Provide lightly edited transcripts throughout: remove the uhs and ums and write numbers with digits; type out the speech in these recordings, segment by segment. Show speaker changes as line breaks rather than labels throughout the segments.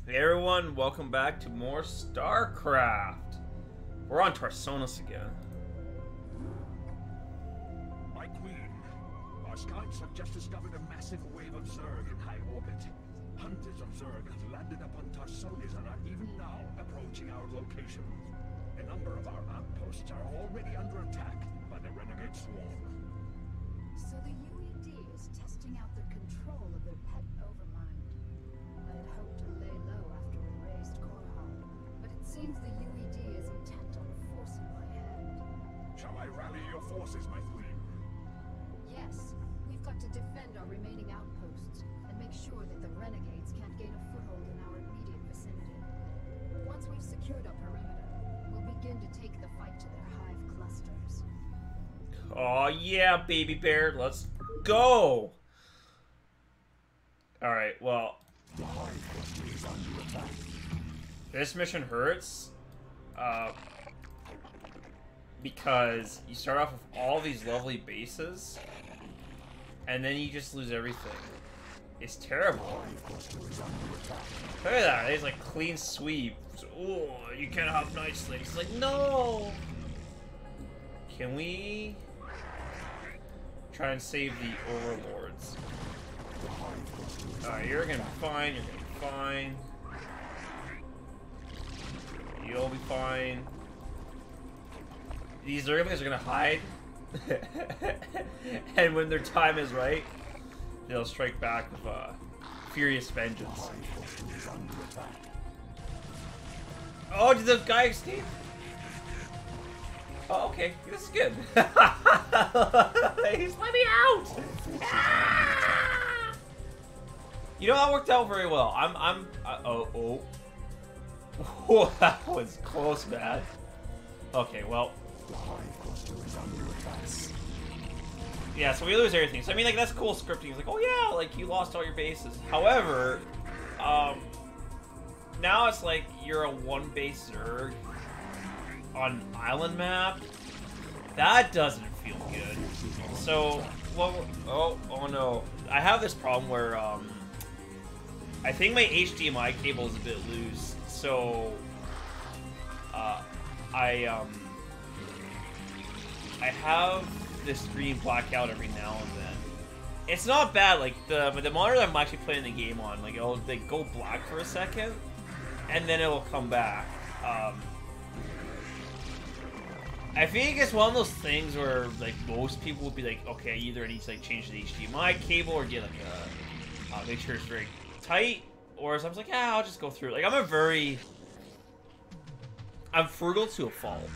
Hey everyone, welcome back to more StarCraft. We're on Tarsonis again.
My queen, our scouts have just discovered a massive wave of Zerg in high orbit. Hundreds of Zerg have landed upon Tarsonis and are even now approaching our location. A number of our outposts are already under attack by the renegade swarm.
So the UED is testing out the control of their pet overmind. I had hoped to lay low after we raised Korhal, but it seems the UED is intent on forcing my hand.
Shall I rally your forces, my queen?
Yes, we've got to defend our remaining outposts and make sure that the renegades can't gain a foothold in our immediate vicinity. Once we've secured our perimeter, we'll begin to take the fight to their hive clusters.
Oh yeah, baby bear, let's go! Alright, well, this mission hurts because you start off with all these lovely bases and then you just lose everything. It's terrible. Look at that, it's like clean sweep. Oh, you can't have night slaves. It's like, no! Can we try and save the overlords? Alright, you're gonna be fine, you're gonna be fine. You'll be fine. These Zerglings are gonna hide. And when their time is right, they'll strike back with furious vengeance. Oh, did the guy escape? Oh, okay. This is good. He's let me out! Ah! You know, that worked out very well. Oh. Whoa, that was close, man. Okay, well. Yeah, so we lose everything. So, I mean, like, that's cool scripting. It's like, oh, yeah, like, you lost all your bases. However, now it's like you're a one-base Zerg on island map. That doesn't feel good. So, well, oh no. I have this problem where, I think my HDMI cable is a bit loose. So, I have this screen black out every now and then. It's not bad, like, the monitor that I'm actually playing the game on, like, it'll like, go black for a second, and then it'll come back. I think it's one of those things where, like, most people would be like, okay, either I need to, like, change the HDMI cable or get, like, make sure it's very tight, or something's like, yeah, I'll just go through it. Like, I'm frugal to a fault.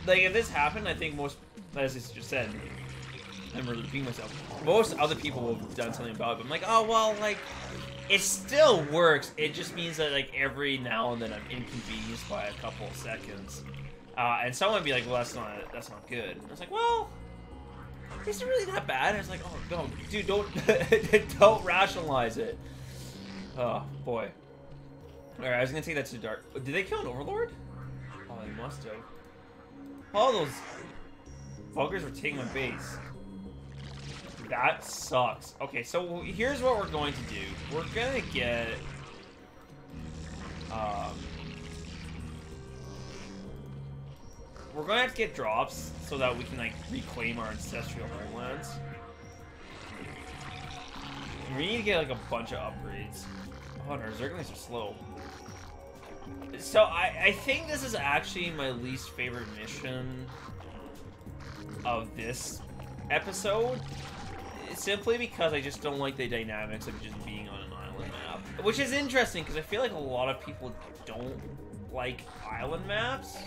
Like, if this happened, I think most, as I just said, I'm repeating myself, most other people will have done something about it, but I'm like, oh, well, like, it still works. It just means that, like, every now and then I'm inconvenienced by a couple of seconds. And someone would be like, well, that's not good. And I was like, well, is it really that bad? And I was like, oh, no, dude, don't rationalize it. Oh, boy. Alright, I was gonna take that to dark. Did they kill an overlord? Oh, they must have. All those buggers were taking my base. That sucks. Okay, so here's what we're going to do. We're gonna get... we're going to have to get drops so that we can, like, reclaim our ancestral homelands. And we need to get, like, a bunch of upgrades. Oh, our Zerglings are slow. So, I think this is actually my least favorite mission of this episode. Simply because I just don't like the dynamics of just being on an island map. Which is interesting, because I feel like a lot of people don't like island maps.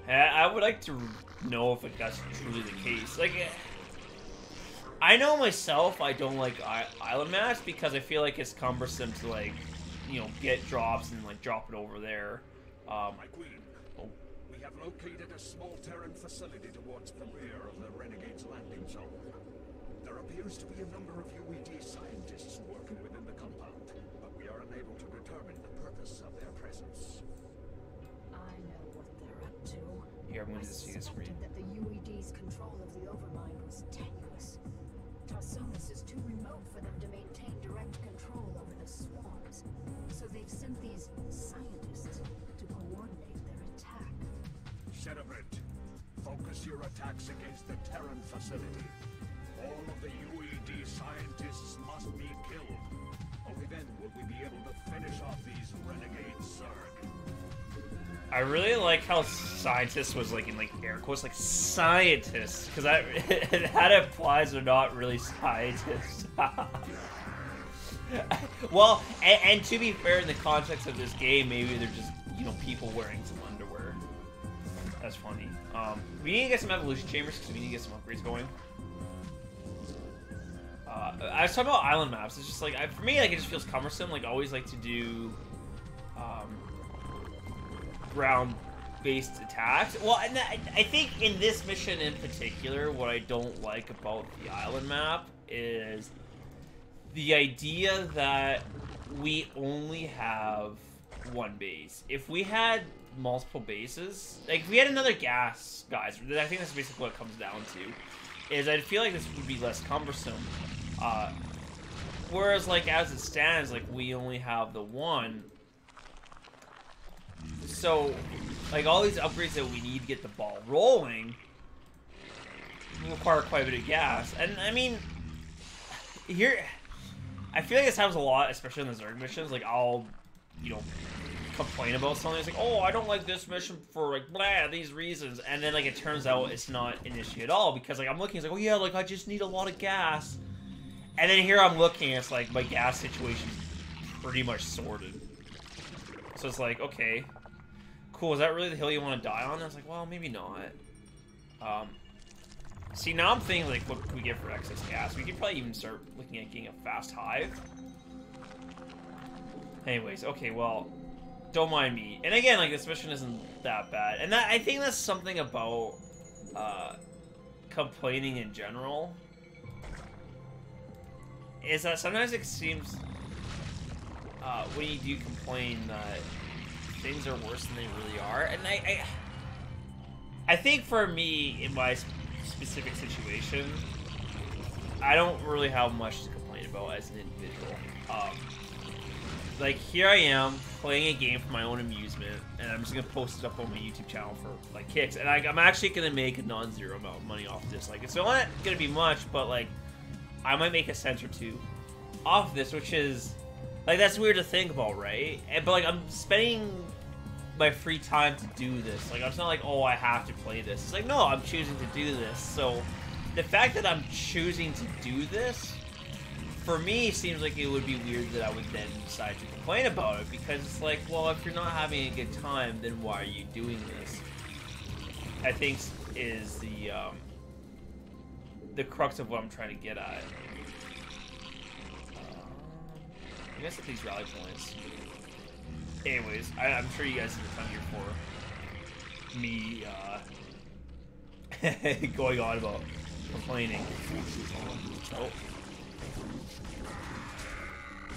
I would like to know if that's truly the case. Like, I know myself I don't like island maps because I feel like it's cumbersome to, like, you know, get drops and, like, drop it over there.
My queen, we have located a small Terran facility towards the rear of the Renegade's landing zone. There appears to be a number of UED scientists working within the compound, but we are unable to determine the purpose of their presence.
I know what they're up to.
Here, I'm going to see the screen.
That the UED's control of the overmind was tenuous. Tarsonis is too remote for them to maintain direct control over the swarm.
attacks against the Terran facility. All of the UED scientists must be killed. Only then will we be able to finish off these renegade Zerg.
I really like how scientists was like in like air quotes, like scientists, because that implies they're not really scientists. Well, and to be fair, in the context of this game, maybe they're just, you know, people wearing some underwear. That's funny. We need to get some evolution chambers because we need to get some upgrades going. I was talking about island maps. It's just like, for me, like, it just feels cumbersome. Like, I always like to do ground-based attacks. Well, and I think in this mission in particular, what I don't like about the island map is the idea that we only have one base. If we had multiple bases, like if we had another gas, guys, I think that's basically what it comes down to, is I feel like this would be less cumbersome. Whereas, like, as it stands, like, we only have the one. So, like, all these upgrades that we need to get the ball rolling require quite a bit of gas. And, I mean, here, I feel like this happens a lot, especially in the Zerg missions. Like, I'll, you know, complain about something. It's like, oh, I don't like this mission for, like, blah, these reasons. And then, like, it turns out it's not an issue at all. Because, like, I'm looking, it's like, oh, yeah, like, I just need a lot of gas. And then here I'm looking, it's like, my gas situation's pretty much sorted. So it's like, okay, cool, is that really the hill you want to die on? And I was like, well, maybe not. See, now I'm thinking, like, what can we get for excess gas? We could probably even start looking at getting a fast hive. Anyways, okay, well, don't mind me. And again, like, this mission isn't that bad. And I think that's something about complaining in general. Is that sometimes it seems, when you do complain, that things are worse than they really are. And I think for me, in my specific situation, I don't really have much to complain about as an individual. Like, here I am, playing a game for my own amusement, and I'm just going to post it up on my YouTube channel for, like, kicks. And I'm actually going to make a non-zero amount of money off of this. Like, it's not going to be much, but, like, I might make a cent or two off this, which is, like, that's weird to think about, right? But, like, I'm spending my free time to do this. Like, it's not like, oh, I have to play this. It's like, no, I'm choosing to do this. So, the fact that I'm choosing to do this, for me, seems like it would be weird that I would then decide to complain about it. Because it's like, well, if you're not having a good time, then why are you doing this? I think is the crux of what I'm trying to get at. I guess at these rally points. Anyways, I'm sure you guys have come here for me going on about complaining. Oh.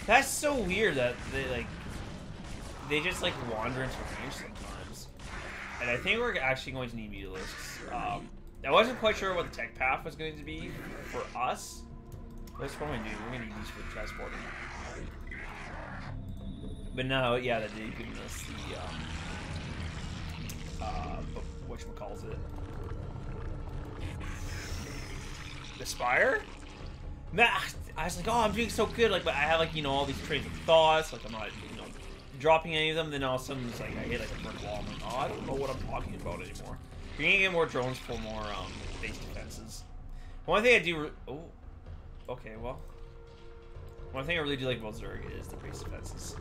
That's so weird that they just like wander into range sometimes. And I think we're actually going to need mutalisks. I wasn't quite sure what the tech path was going to be for us. That's what we're going to do. We're going to need these for transporting. But now, yeah, that they've given us the, whatchamacallit? The Spire? Nah, I was like, oh, I'm doing so good. Like, but I have, like, you know, all these trains of thoughts. Like, I'm not, you know, dropping any of them. Then all of a sudden, it's like, I hit, like, a brick wall. I'm like, oh, I don't know what I'm talking about anymore. You're gonna get more drones for more, base defenses. One thing I do... Oh. Okay, well. One thing I really do like about Zerg is the base defenses.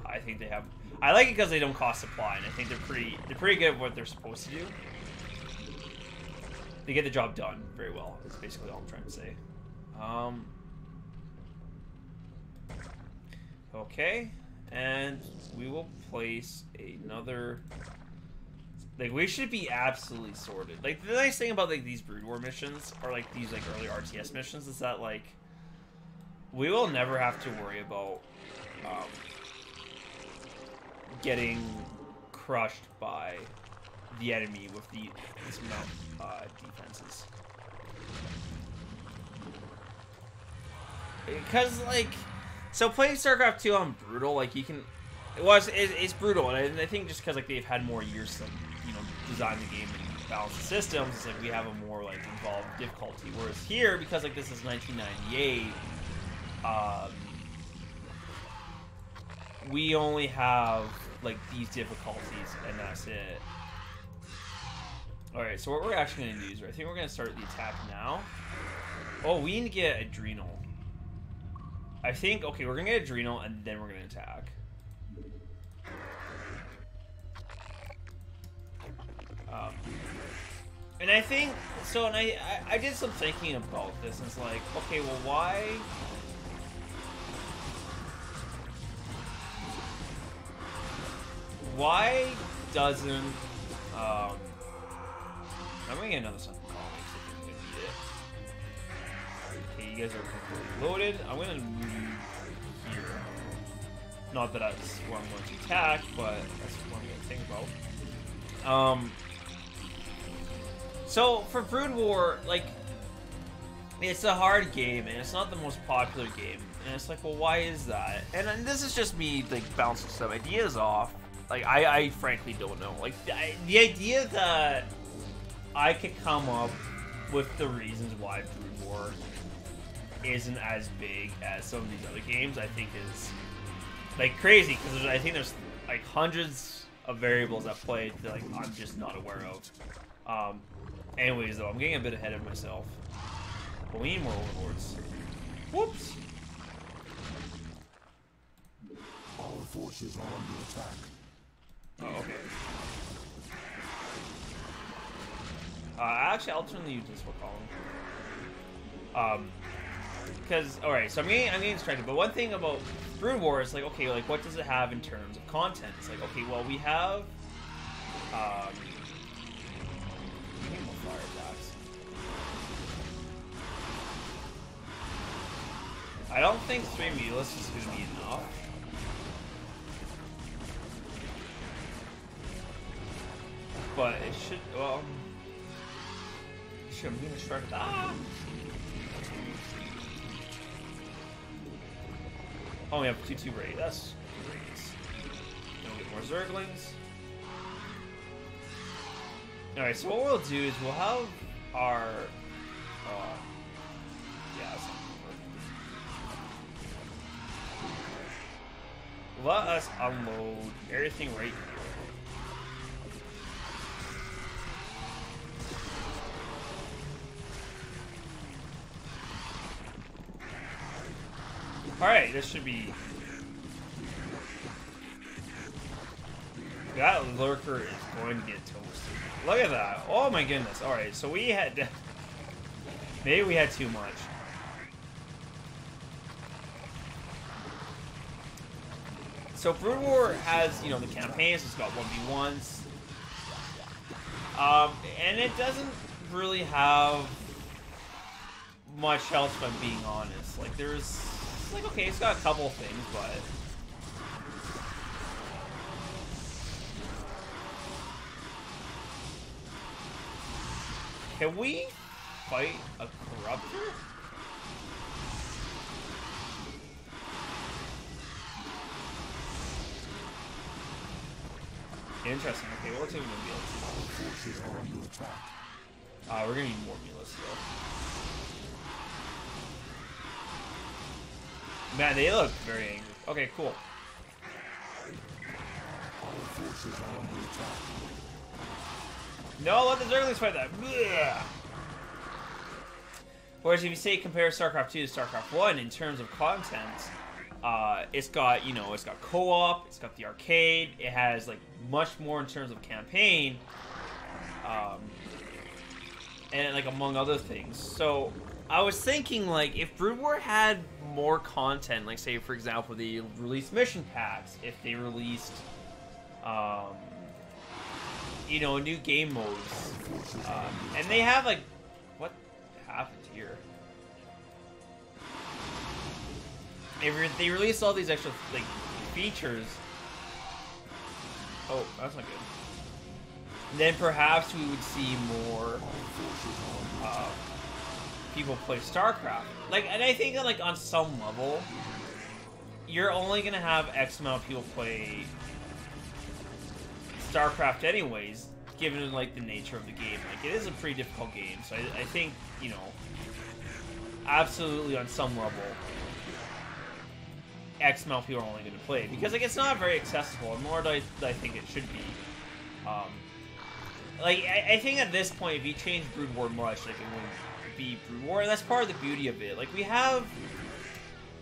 I think they have... I like it because they don't cost supply, and I think they're pretty good at what they're supposed to do. They get the job done very well. That's basically all I'm trying to say. Okay, and we will place another... Like, we should be absolutely sorted. Like, the nice thing about, like, these Brood War missions, or, like, these, like, early RTS missions, is that, like, we will never have to worry about, getting crushed by the enemy with this amount of defenses. Because, like, so playing StarCraft 2 on Brutal, like, you can... Well, it's brutal, and I think just because, like, they've had more years to, you know, design the game balance the systems, it's like we have a more like involved difficulty. Whereas here, because like this is 1998, we only have like these difficulties, and that's it. All right, so what we're actually gonna do is I think we're gonna start the attack now. Oh, we need to get Adrenal. I think, okay, we're gonna get Adrenal and then we're gonna attack. And I think, so, and I did some thinking about this, and it's like, okay, well, why doesn't, I'm gonna get another Sun Colony, because I think I'm gonna need it. Okay, you guys are completely loaded. I'm gonna move here. Not that that's what I'm going to attack, but that's what I'm gonna think about. So for Brood War, like, it's a hard game and it's not the most popular game, and it's like, well, why is that? And this is just me like bouncing some ideas off. Like, I frankly don't know. Like, the idea that I could come up with the reasons why Brood War isn't as big as some of these other games, I think is like crazy, because I think there's like hundreds of variables at play that like I'm just not aware of. Anyways, though, I'm getting a bit ahead of myself. But we need more overlords. Whoops.
Our forces are under attack.
Oh, okay. Actually, I'll turn the utensil column. Because, alright, so I'm getting distracted. But one thing about Brood War is like, okay, like, what does it have in terms of content? It's like, okay, well, we have, fire attacks. I don't think 3 Mutalisks is going to be enough. But it should, well, I'm being distracted. Ah! Oh, we have 2-2 raid. That's great. Then we'll get more Zerglings. Alright, so what we'll do is we'll have our... yeah, that's not gonna work. Let us unload everything right here. Alright, this should be... That lurker is going to get toasted. Look at that. Oh my goodness. Alright, so we had... Maybe we had too much. So Brood War has, you know, the campaigns. It's got 1v1s. And it doesn't really have much else, if I'm being honest. Like, there's... Like, okay, it's got a couple things, but... Can we fight a Corruptor? Interesting. Okay, well, looks like we're gonna be able to. We're gonna need more Mulas still. Man, they look very angry. Okay, cool. No, let the Zerglings fight that. Blech. Whereas if you say compare StarCraft 2 to StarCraft 1 in terms of content, it's got, you know, it's got co-op, it's got the arcade, it has like much more in terms of campaign, and like among other things. So I was thinking, like, if Brood War had more content, like, say, for example, they released mission packs, if they released, you know, new game modes, and they have, like, what happened here? They released all these extra, like, features. Oh, that's not good. Then perhaps we would see more, people play StarCraft. Like, and I think that, like, on some level, you're only gonna have X amount of people play StarCraft anyways. given like the nature of the game. Like, it is a pretty difficult game, so I think, you know, absolutely on some level, X amount of people are only going to play, because like it's not very accessible, nor do I think it should be. Like, I think at this point, if you change Brood War much, like, it wouldn't be Brood War, and that's part of the beauty of it. Like, we have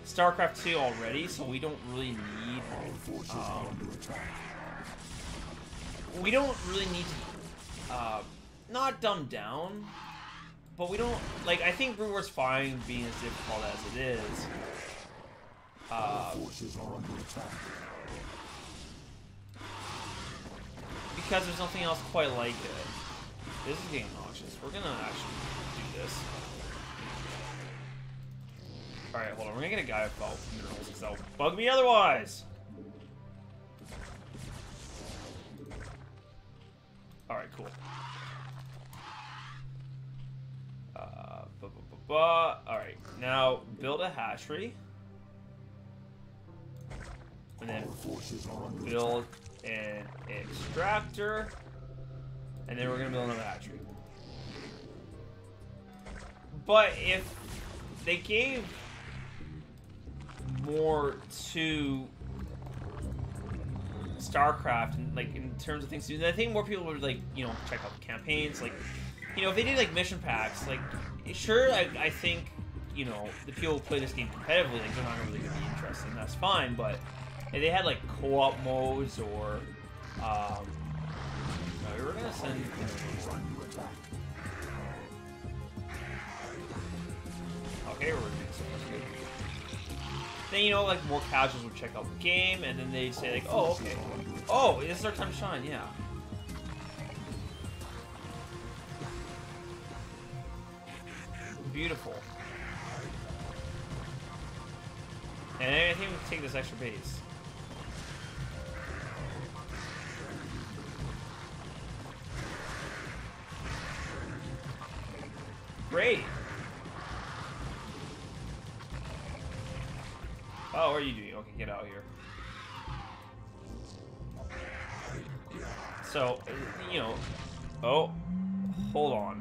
StarCraft 2 already, so we don't really need, we don't really need to, not dumb down, but we don't, like, I think Brood War's fine being as difficult as it is. Because there's nothing else quite like it. This is getting noxious. We're gonna actually do this. Alright, hold on. We're gonna get a guy about minerals, because that'll bug me otherwise. Alright, cool. Alright, now build a hatchery. And then build an extractor. And then we're gonna build another hatchery. But if they gave more to StarCraft, and like in terms of things to do, I think more people would, like, you know, check out the campaigns. Like, you know, if they did like mission packs, like, sure, I think, you know, the people who play this game competitively, like, they're not really gonna be interested, and that's fine. But if they had like co-op modes, or we're gonna send. Okay, we're doing so much good. Then, you know, like, more casuals would check out the game, and then they'd say like, oh, okay, oh, this is our time to shine, yeah. Beautiful. And I think we can take this extra base. Great. Oh, what are you doing? Okay, get out here. So, you know, oh, hold on.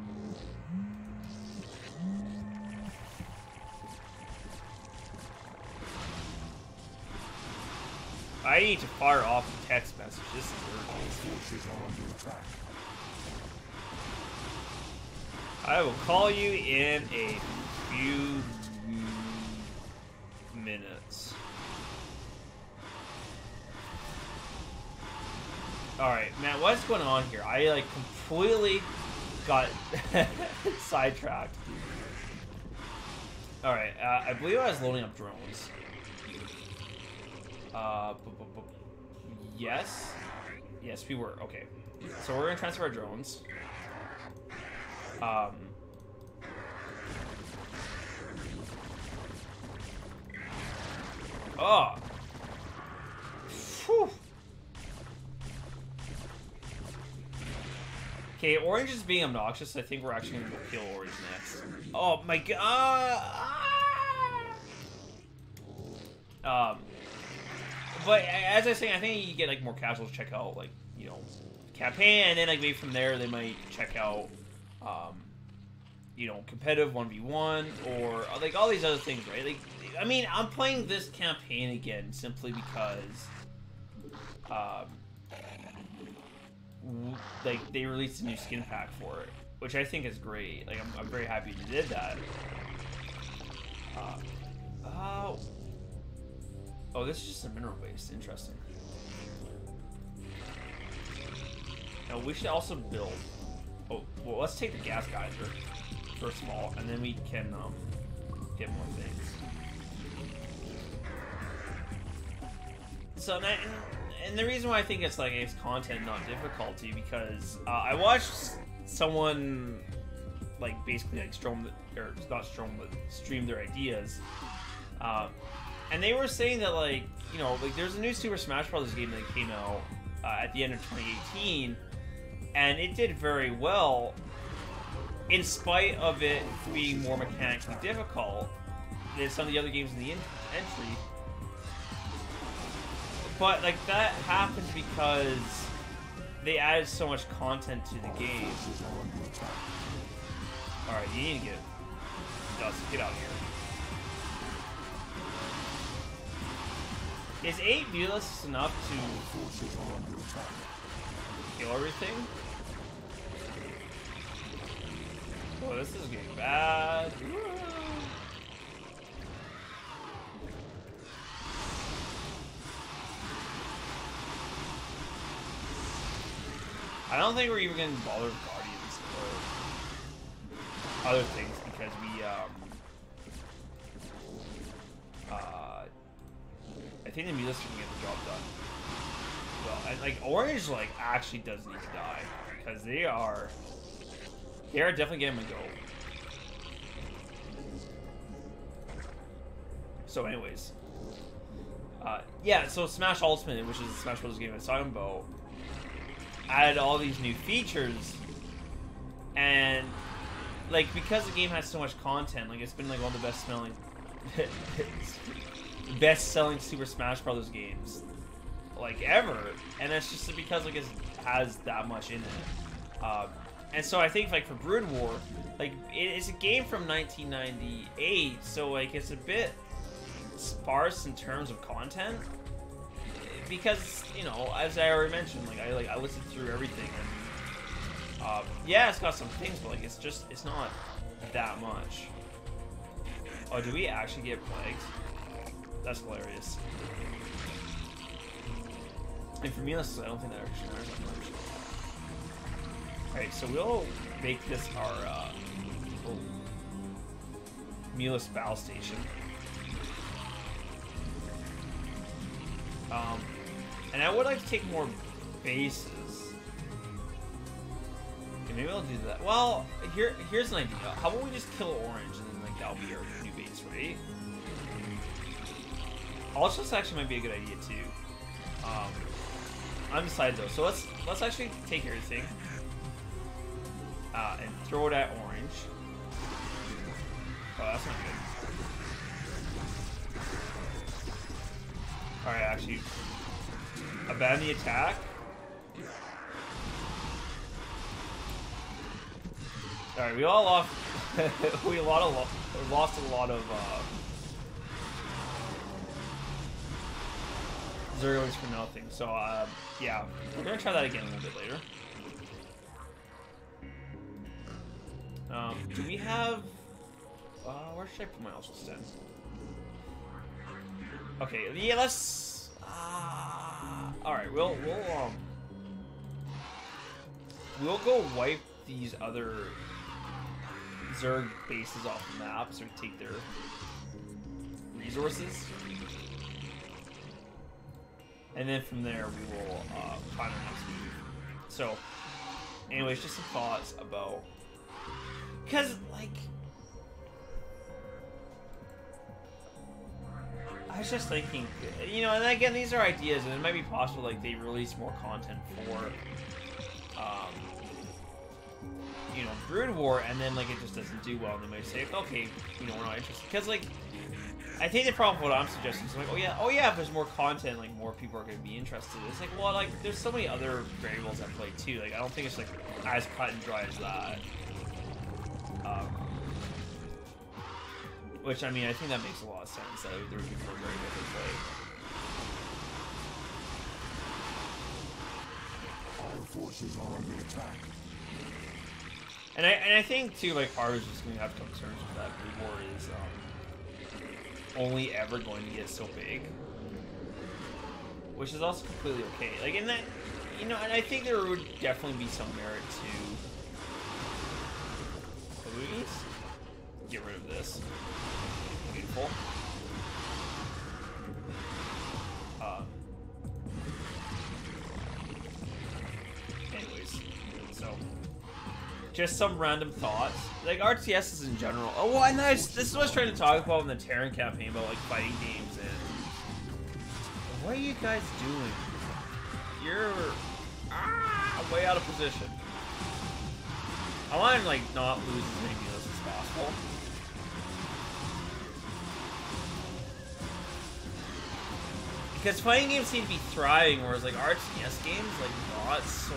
I need to fire off the text message. This is urgent. I will call you in a few minutes. Alright, man, what's going on here? I, like, completely got sidetracked. Alright, I believe I was loading up drones. Yes? Yes, we were. Okay. So we're gonna transfer our drones. Oh. Whew. Okay, Orange is being obnoxious. I think we're actually gonna go kill Orange next. Oh my god. But as I was saying, I think you get like more casuals check out, like, you know, campaign, and then like maybe from there they might check out, you know, competitive 1v1 or like all these other things, right? Like, I mean, I'm playing this campaign again simply because, like, they released a new skin pack for it, which I think is great. Like, I'm very happy they did that. Oh, this is just a mineral base. Interesting. Now, we should also build... Oh, well, let's take the gas geyser, first of all, and then we can, get more things. So, and the reason why I think it's, like, it's content, not difficulty, because, I watched someone, like, basically, like, stream their ideas, and they were saying that, like, you know, like, there's a new Super Smash Bros. Game that came out at the end of 2018, and it did very well, in spite of it being more mechanically difficult than some of the other games in the entry. But, like, that happened because they added so much content to the game. Alright, you need to get get out of here. Is 8 viewless enough to kill everything? Oh, this is getting bad. I don't think we're even going to bother with Guardians or other things because we, I think the Mulis can get the job done. Well, and, like, Orange, like, actually does need to die because they are definitely getting a go. So, anyways, yeah. So Smash Ultimate, which is the Smash Bros. Game I was talking about, added all these new features, and like because the game has so much content, like it's been like one of the best-selling Super Smash Bros. Games like ever, and that's just because like it has that much in it. And so I think like for Brood War, like it's a game from 1998, so like it's a bit sparse in terms of content because, you know, as I already mentioned, like I listened through everything, and yeah, it's got some things, but like it's not that much. Oh, do we actually get plagues? That's hilarious. And for me, I don't think that actually matters that much. Alright, so we'll make this our Mulus battle station. And I would like to take more bases. Okay, maybe I'll do that. Well, here's an idea. How about we just kill Orange and then like that'll be our new base, right? Also, this actually might be a good idea too. Undecided though, so let's actually take everything and throw it at Orange. Oh, that's not good. All right, actually, abandon the attack. All right, we all lost. we lost a lot of Zerglings for nothing. So yeah, we're gonna try that again a little bit later. Do we have? Where should I put my Ultra Sten? Okay, yeah, let's. All right, we'll go wipe these other Zerg bases off the map so we take their resources, and then from there we will find our next move. So, anyways, just some thoughts about, because like. I was just thinking, you know, and again, these are ideas, and it might be possible, like, they release more content for, you know, Brood War, and then, like, it just doesn't do well, and they might say, okay, you know, we're not interested. Because, like, I think the problem with what I'm suggesting is, like, oh yeah, if there's more content, like, more people are going to be interested. It's like, well, like, there's so many other variables at play, too. Like, I don't think it's, like, as cut and dry as that. Which, I mean, I think that makes a lot of sense, that there would be more variables at play.
Our forces are under attack.
And I think, too, like, Harvard's just going to have concerns with that. Brood War is only ever going to get so big. Which is also completely okay. Like, in that, you know, and I think there would definitely be some merit to movies. Get rid of this. Beautiful. Anyways, so just some random thoughts, like RTSs in general. Oh, well, and this is what I was trying to talk about in the Terran campaign about like fighting games. And what are you guys doing? You're way out of position. I want to like not lose as many meals as possible. Because fighting games seem to be thriving, whereas like RTS games, like not so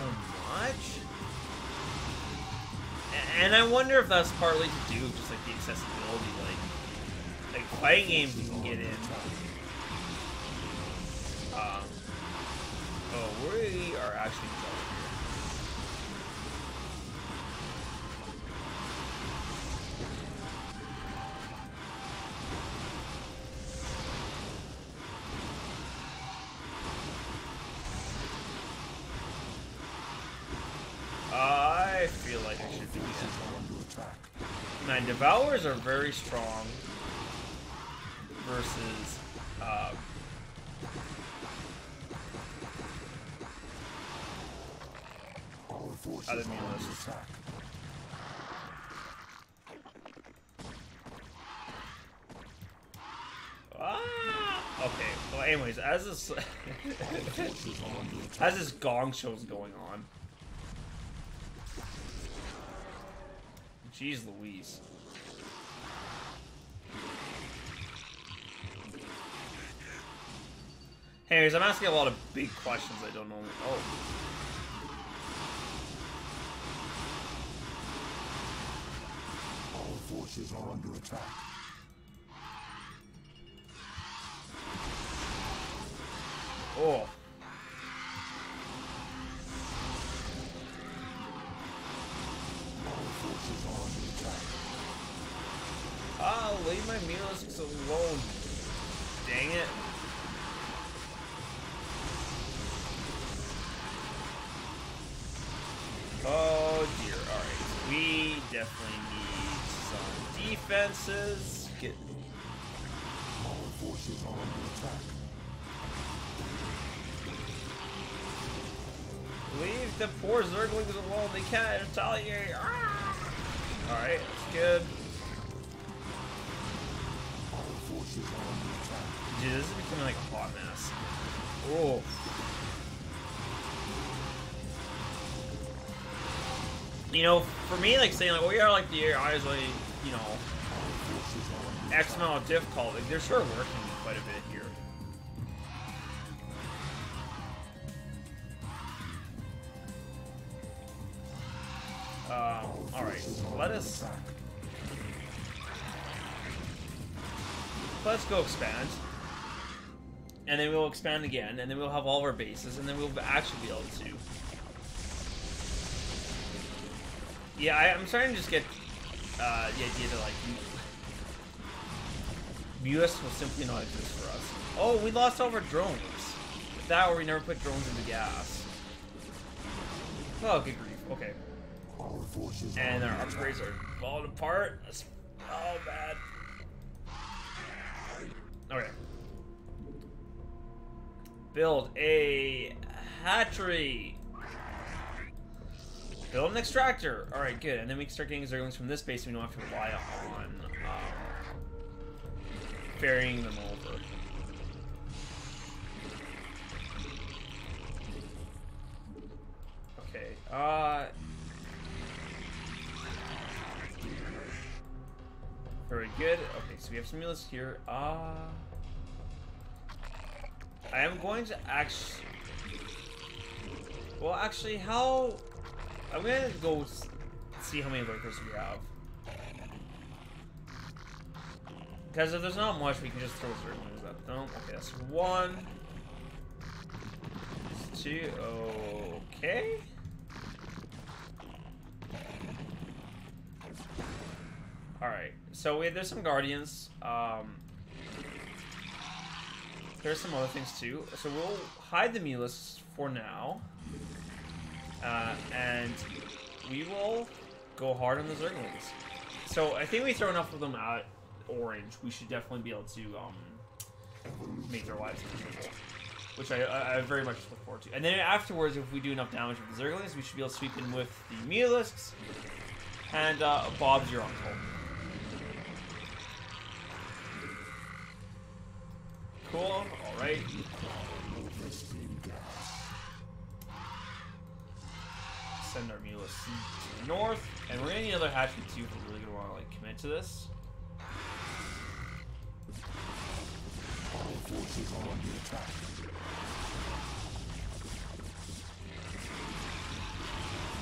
much. And I wonder if that's partly to do with just like the accessibility. Like fighting games you can get in. Oh, we are actually in trouble here. I feel like I should do that. Man, Devourers are very strong versus I didn't mean this. Okay. Well, anyways, as this as this gong show's going on, jeez Louise. Anyways, I'm asking a lot of big questions I don't know. Oh.
Forces are under attack.
Oh.
Our forces are under attack.
Ah, leave my Mealisks alone. Dang it. Oh dear. Alright. We definitely need some defenses. Get.
Our forces are under attack.
Leave the poor Zerglings alone. They can't retaliate. Alright, that's good.
Our forces are under attack.
Dude, this is becoming like a hot mess. Oh. You know, for me, like saying like, "Oh, yeah, like the AI is like, you know, X amount of difficult." Like, they're sure working quite a bit here. All right, let's go expand, and then we'll expand again, and then we'll have all of our bases, and then we'll actually be able to. Yeah, I'm starting to just get the idea that, like, Mulis will simply not exist for us. Oh, we lost all of our drones. That or we never put drones into gas. Oh, good grief. Okay. And our upgrades are falling apart. That's oh bad. Okay. Build a hatchery. Build an extractor. Alright, good. And then we can start getting Zerglings from this base and we don't have to rely on ferrying them over. Okay, very good. Okay, so we have some Mulis here. I am going to actually... Well, actually, how... I'm gonna go see how many lurkers we have. Because if there's not much, we can just throw Zerglings at them. Okay, that's one. That's two. Okay. Alright, so there's some Guardians. There's some other things too. So we'll hide the Mulis for now. And we will go hard on the Zerglings. So I think we throw enough of them at orange. We should definitely be able to make their lives miserable. Which I very much look forward to. And then afterwards, if we do enough damage with the Zerglings, we should be able to sweep in with the Mulisks. And Bob's your uncle. Cool, alright. Send our Mulis to the north. And we're gonna need another hatchery too if we're really gonna wanna like commit to this.
forces are under attack.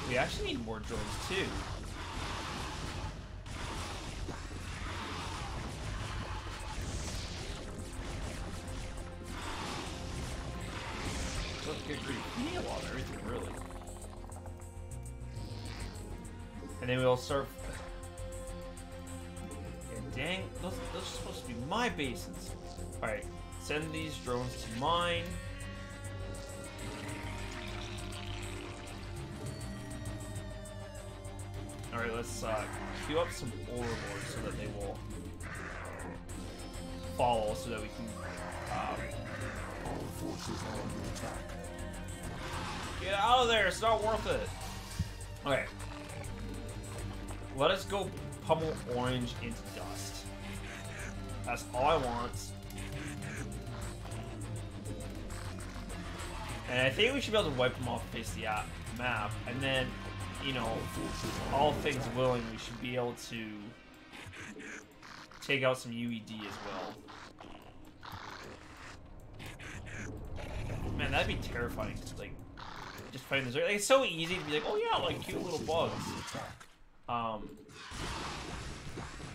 We actually need more drones too. Good grief. We need a lot of everything, really. And then we'll start. And dang, those are supposed to be my bases. Alright, send these drones to mine. Alright, let's queue up some overlords so that they will follow so that we can.
All forces are under attack.
Get out of there! It's not worth it! Okay. Let us go pummel orange into dust. That's all I want. And I think we should be able to wipe them off the face of the map. And then, you know, all things willing, we should be able to take out some UED as well. Man, that'd be terrifying. Like, just fighting this. Like, it's so easy to be like, oh yeah, like cute little bugs.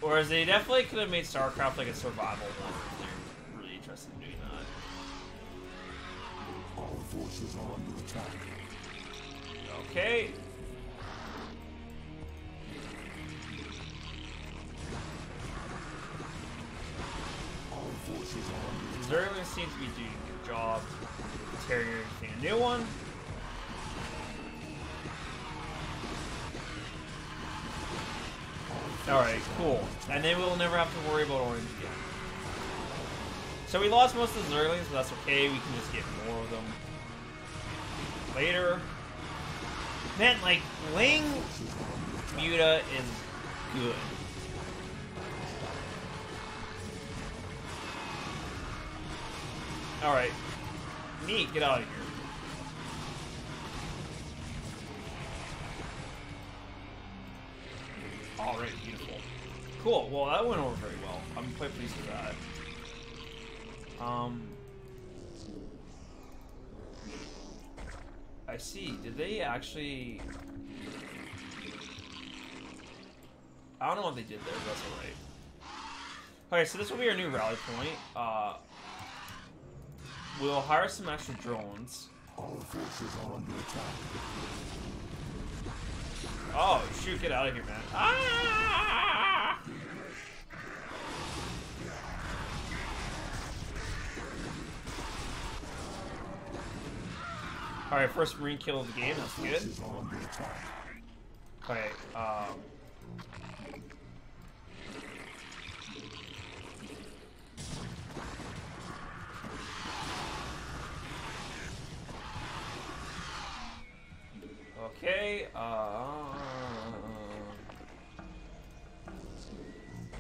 Whereas they definitely could have made StarCraft like a survival one if they're really interested in doing that.
All forces are under attack.
Okay.
All forces are under attack.
Zerglings seem to be doing a good job tearing everything a new one. Alright, cool. And then we'll never have to worry about orange again. So we lost most of the Zerglings, but that's okay. We can just get more of them later. Man, like, Ling Muta is good. Alright. Neat, get out of here. Alright, beautiful. Cool, well that went over very well. I'm quite pleased with that. I see. Did they actually... I don't know what they did there, but that's alright. Okay, so this will be our new rally point. We'll hire some extra drones.
All forces are under attack.
Oh, shoot, get out of here, man. Ah! Alright, first Marine kill of the game, that's good. Okay, okay, I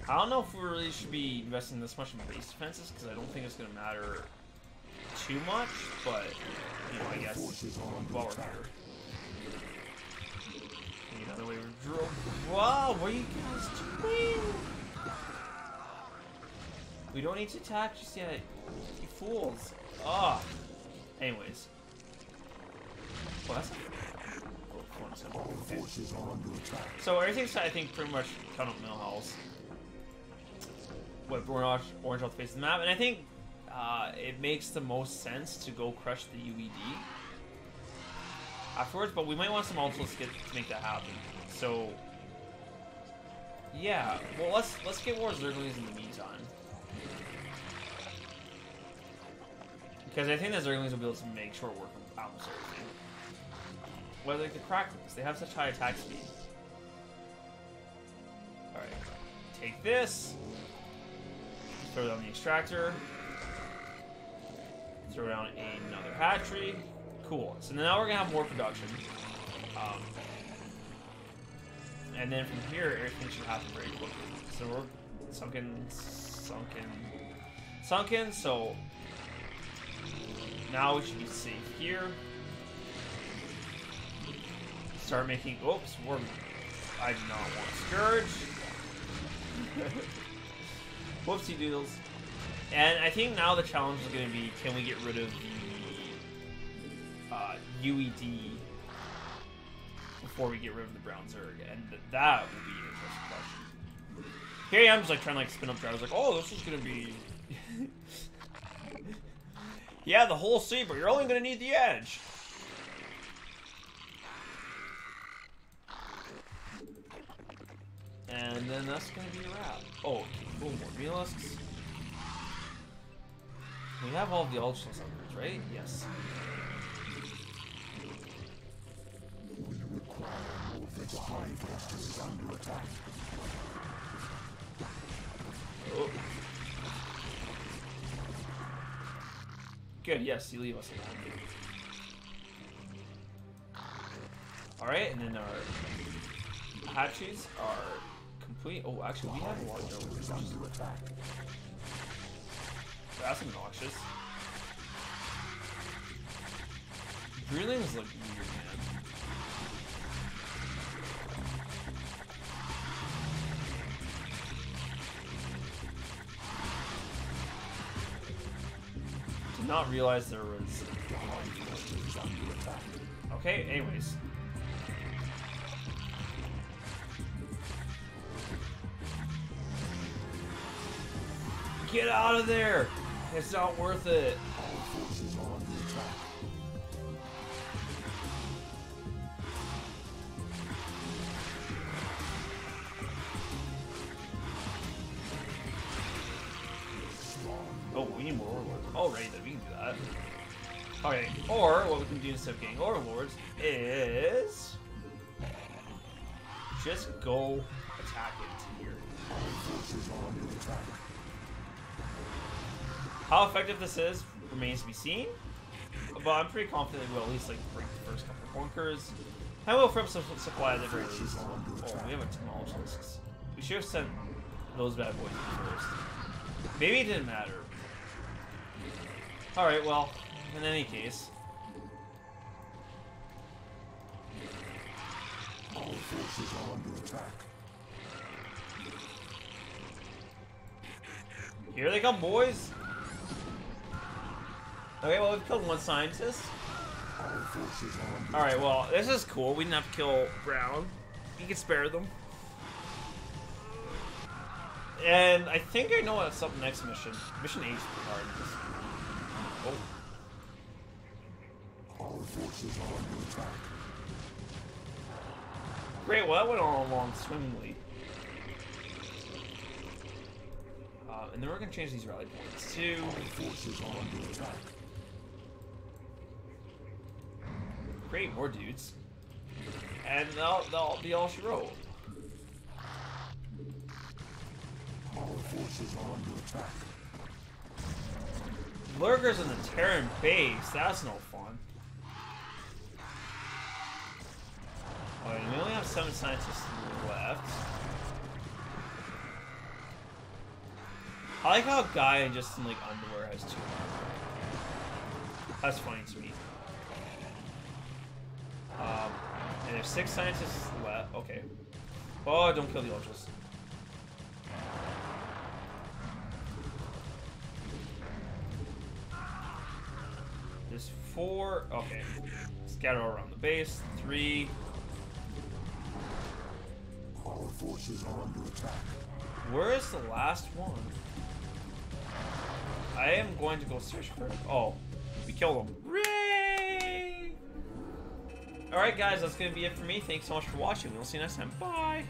don't know if we really should be investing this much in base defenses, because I don't think it's going to matter too much, but, you know, I guess while we're here. Need another way to drill. Wow, what are you guys doing? We don't need to attack just yet, you fools. Ah. Anyways. Well, that's so everything's, I think, pretty much count up Millhouse. What orange off the face of the map, and I think it makes the most sense to go crush the UED afterwards. But we might want some ultimates to make that happen. So yeah, well let's get more Zerglings in the meantime, because I think the Zerglings will be able to make short work of almost everything. Well, like the Cracklings, they have such high attack speed. Alright, take this. Throw down the extractor. Throw down another hatchery. Cool. So now we're gonna have more production. And then from here, everything should happen very quickly. So we're sunken. So now we should be safe here. Start making. Oops, I do not want Scourge. Whoopsie doodles. And I think now the challenge is going to be, can we get rid of the UED before we get rid of the brown Zerg? And that will be an interesting question. Here I am just like trying to like spin up drivers like, oh, this is going to be... yeah, the whole sea, but you're only going to need the edge. And then that's going to be a wrap. Oh, okay, cool, more Mealisks. We have all the ultra suckers, right? Yes.
We require more High Fortress is under attack.
Oh. Good, yes, you leave us alone. Alright, and then our hatcheries are complete. Oh, actually, we have a lot of those. That's obnoxious. Drillings look weird, man. Did not realize there was. Okay, anyways. Get out of there! It's not worth it. Oh, we need more overlords. Oh, right, then we can do that. Okay, or what we can do instead of getting overlords is just go attack it here. How effective this is remains to be seen, but I'm pretty confident we'll at least like break the first couple of bunkers. And we'll from some supply at the very least. Oh, we have a technology lists. We should have sent those bad boys first. Maybe it didn't matter. Alright, well, in any case.
Our forces are under attack.
Here they come, boys! Okay, well, we've killed one scientist. Alright, well, this is cool. We didn't have to kill Brown. You can spare them. And I think I know what's up next mission. Mission 8 is pretty hard. Oh.
Our forces are under attack.
Great, well, that went all along swimmingly. And then we're going to change these rally points to...
Our forces are under attack.
Great, more dudes. And they'll be all she wrote.
Our forces are under attack.
Lurkers in the Terran base, that's no fun. Alright, we only have 7 scientists left. I like how a guy just in like underwear has 2 armor. That's funny to me. And there's 6 scientists left. Okay. Oh, don't kill the ultras. There's 4. Okay. Scatter around the base. 3.
Our forces are under attack.
Where is the last one? I am going to go search for it. Oh, we killed him. Hooray! Alright guys, that's going to be it for me. Thanks so much for watching. We'll see you next time. Bye!